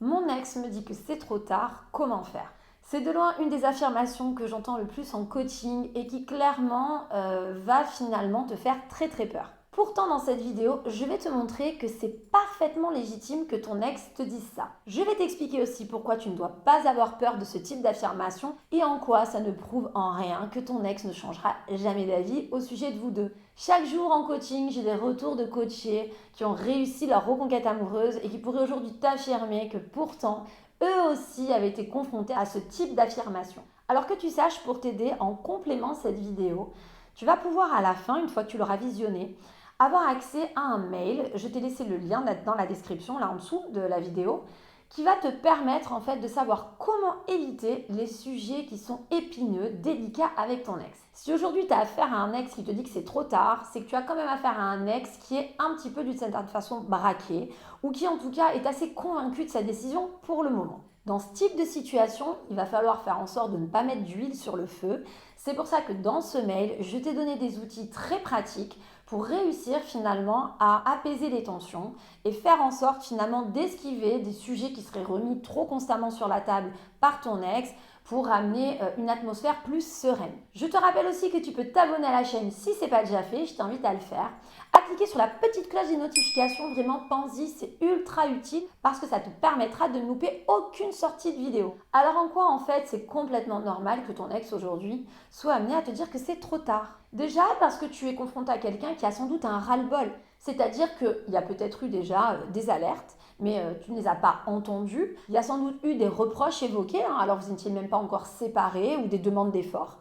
Mon ex me dit que c'est trop tard, comment faire? C'est de loin une des affirmations que j'entends le plus en coaching et qui clairement va finalement te faire très très peur. Pourtant, dans cette vidéo, je vais te montrer que c'est parfaitement légitime que ton ex te dise ça. Je vais t'expliquer aussi pourquoi tu ne dois pas avoir peur de ce type d'affirmation et en quoi ça ne prouve en rien que ton ex ne changera jamais d'avis au sujet de vous deux. Chaque jour en coaching, j'ai des retours de coachés qui ont réussi leur reconquête amoureuse et qui pourraient aujourd'hui t'affirmer que pourtant, eux aussi avaient été confrontés à ce type d'affirmation. Alors que tu saches, pour t'aider en complément de cette vidéo, tu vas pouvoir à la fin, une fois que tu l'auras visionné, avoir accès à un mail. Je t'ai laissé le lien dans la description, là en dessous de la vidéo, qui va te permettre en fait de savoir comment éviter les sujets qui sont épineux, délicats avec ton ex. Si aujourd'hui tu as affaire à un ex qui te dit que c'est trop tard, c'est que tu as quand même affaire à un ex qui est un petit peu d'une certaine façon braqué ou qui en tout cas est assez convaincu de sa décision pour le moment. Dans ce type de situation, il va falloir faire en sorte de ne pas mettre d'huile sur le feu. C'est pour ça que dans ce mail, je t'ai donné des outils très pratiques pour réussir finalement à apaiser les tensions et faire en sorte finalement d'esquiver des sujets qui seraient remis trop constamment sur la table par ton ex pour ramener une atmosphère plus sereine. Je te rappelle aussi que tu peux t'abonner à la chaîne si ce n'est pas déjà fait, je t'invite à le faire. À cliquer sur la petite cloche des notifications, vraiment pense-y, c'est ultra utile parce que ça te permettra de ne louper aucune sortie de vidéo. Alors en quoi en fait c'est complètement normal que ton ex aujourd'hui soit amené à te dire que c'est trop tard? Déjà parce que tu es confronté à quelqu'un qui a sans doute un ras-le-bol, c'est-à-dire qu'il y a peut-être eu déjà des alertes, mais tu ne les as pas entendues. Il y a sans doute eu des reproches évoqués, alors vous n'étiez même pas encore séparés, ou des demandes d'efforts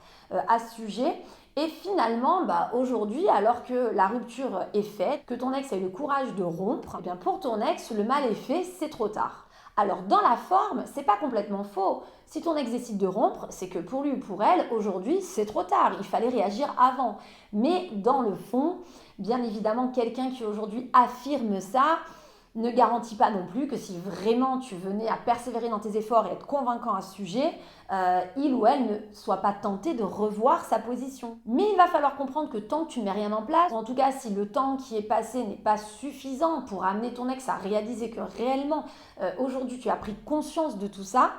à ce sujet. Et finalement, aujourd'hui, alors que la rupture est faite, que ton ex a eu le courage de rompre, eh bien pour ton ex, le mal est fait, c'est trop tard. Alors dans la forme, c'est pas complètement faux. Si ton ex décide de rompre, c'est que pour lui ou pour elle, aujourd'hui, c'est trop tard. Il fallait réagir avant. Mais dans le fond, bien évidemment, quelqu'un qui aujourd'hui affirme ça ne garantit pas non plus que si vraiment tu venais à persévérer dans tes efforts et être convaincant à ce sujet, il ou elle ne soit pas tenté de revoir sa position. Mais il va falloir comprendre que tant que tu ne mets rien en place, ou en tout cas si le temps qui est passé n'est pas suffisant pour amener ton ex à réaliser que réellement aujourd'hui tu as pris conscience de tout ça,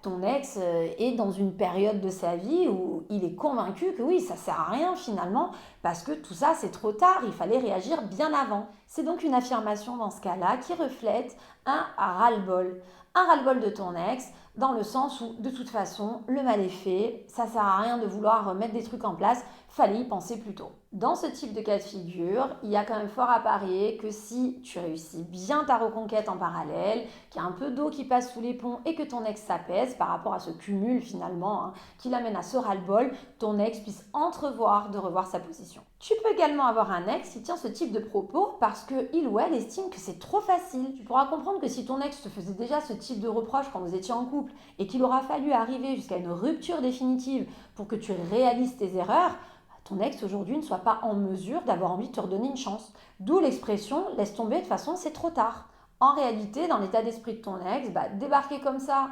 ton ex est dans une période de sa vie où il est convaincu que oui, ça sert à rien finalement, parce que tout ça c'est trop tard, il fallait réagir bien avant. C'est donc une affirmation dans ce cas-là qui reflète un ras-le-bol. Un ras-le-bol de ton ex, dans le sens où de toute façon le mal est fait, ça sert à rien de vouloir mettre des trucs en place, fallait y penser plus tôt. Dans ce type de cas de figure, il y a quand même fort à parier que si tu réussis bien ta reconquête en parallèle, qu'il y a un peu d'eau qui passe sous les ponts et que ton ex s'apaise par rapport à ce cumul finalement qui l'amène à ce ras-le-bol, ton ex puisse entrevoir de revoir sa position. Tu peux également avoir un ex qui tient ce type de propos parce qu'il ou elle estime que c'est trop facile. Tu pourras comprendre que si ton ex te faisait déjà ce type de reproche quand vous étiez en couple et qu'il aura fallu arriver jusqu'à une rupture définitive pour que tu réalises tes erreurs, ton ex aujourd'hui ne soit pas en mesure d'avoir envie de te redonner une chance. D'où l'expression « laisse tomber, de toute façon c'est trop tard ». En réalité, dans l'état d'esprit de ton ex, débarquer comme ça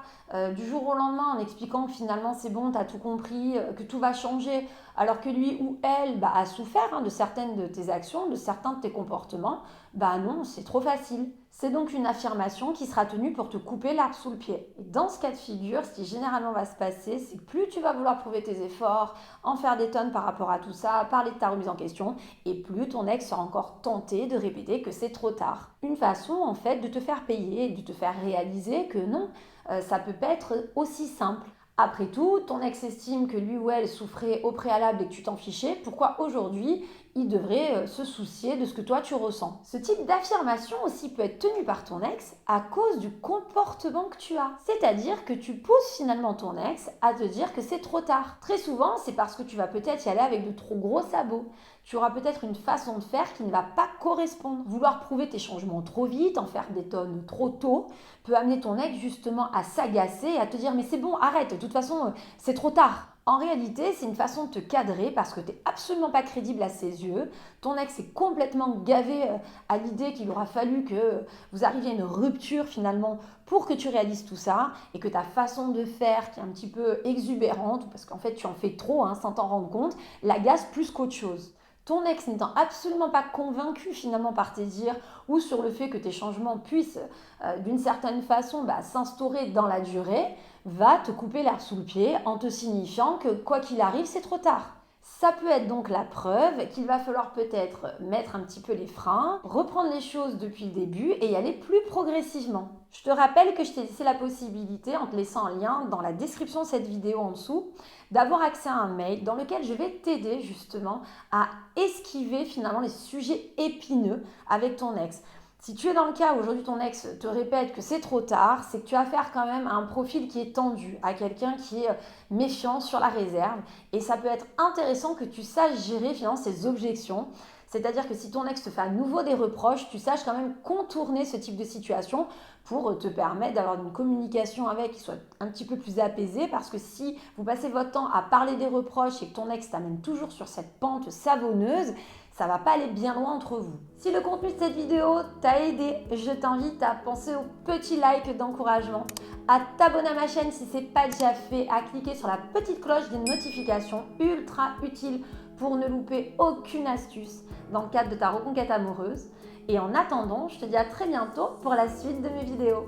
du jour au lendemain en expliquant que finalement c'est bon, tu as tout compris, que tout va changer, alors que lui ou elle a souffert de certaines de tes actions, de certains de tes comportements, non, c'est trop facile. C'est donc une affirmation qui sera tenue pour te couper l'arbre sous le pied. Et dans ce cas de figure, ce qui généralement va se passer, c'est que plus tu vas vouloir prouver tes efforts, en faire des tonnes par rapport à tout ça, parler de ta remise en question, et plus ton ex sera encore tenté de répéter que c'est trop tard. Une façon en fait de te faire payer et de te faire réaliser que non, ça peut pas être aussi simple. Après tout, ton ex estime que lui ou elle souffrait au préalable et que tu t'en fichais, pourquoi aujourd'hui il devrait se soucier de ce que toi tu ressens? Ce type d'affirmation aussi peut être tenu par ton ex à cause du comportement que tu as. C'est-à-dire que tu pousses finalement ton ex à te dire que c'est trop tard. Très souvent, c'est parce que tu vas peut-être y aller avec de trop gros sabots. Tu auras peut-être une façon de faire qui ne va pas correspondre. Vouloir prouver tes changements trop vite, en faire des tonnes trop tôt, peut amener ton ex justement à s'agacer et à te dire « mais c'est bon, arrête, de toute façon, c'est trop tard ». En réalité, c'est une façon de te cadrer parce que tu n'es absolument pas crédible à ses yeux. Ton ex est complètement gavé à l'idée qu'il aura fallu que vous arriviez à une rupture finalement pour que tu réalises tout ça et que ta façon de faire qui est un petit peu exubérante, parce qu'en fait tu en fais trop sans t'en rendre compte, l'agace plus qu'autre chose. Ton ex n'étant absolument pas convaincu finalement par tes dires ou sur le fait que tes changements puissent d'une certaine façon s'instaurer dans la durée, va te couper l'herbe sous le pied en te signifiant que quoi qu'il arrive, c'est trop tard. Ça peut être donc la preuve qu'il va falloir peut-être mettre un petit peu les freins, reprendre les choses depuis le début et y aller plus progressivement. Je te rappelle que je t'ai laissé la possibilité, en te laissant un lien dans la description de cette vidéo en dessous, d'avoir accès à un mail dans lequel je vais t'aider justement à esquiver finalement les sujets épineux avec ton ex. Si tu es dans le cas où aujourd'hui ton ex te répète que c'est trop tard, c'est que tu as affaire quand même à un profil qui est tendu, à quelqu'un qui est méfiant, sur la réserve. Et ça peut être intéressant que tu saches gérer finalement ces objections. C'est-à-dire que si ton ex te fait à nouveau des reproches, tu saches quand même contourner ce type de situation pour te permettre d'avoir une communication avec qui soit un petit peu plus apaisée. Parce que si vous passez votre temps à parler des reproches et que ton ex t'amène toujours sur cette pente savonneuse, ça va pas aller bien loin entre vous. Si le contenu de cette vidéo t'a aidé, je t'invite à penser au petit like d'encouragement, à t'abonner à ma chaîne si ce n'est pas déjà fait, à cliquer sur la petite cloche des notifications, ultra utile pour ne louper aucune astuce dans le cadre de ta reconquête amoureuse. Et en attendant, je te dis à très bientôt pour la suite de mes vidéos.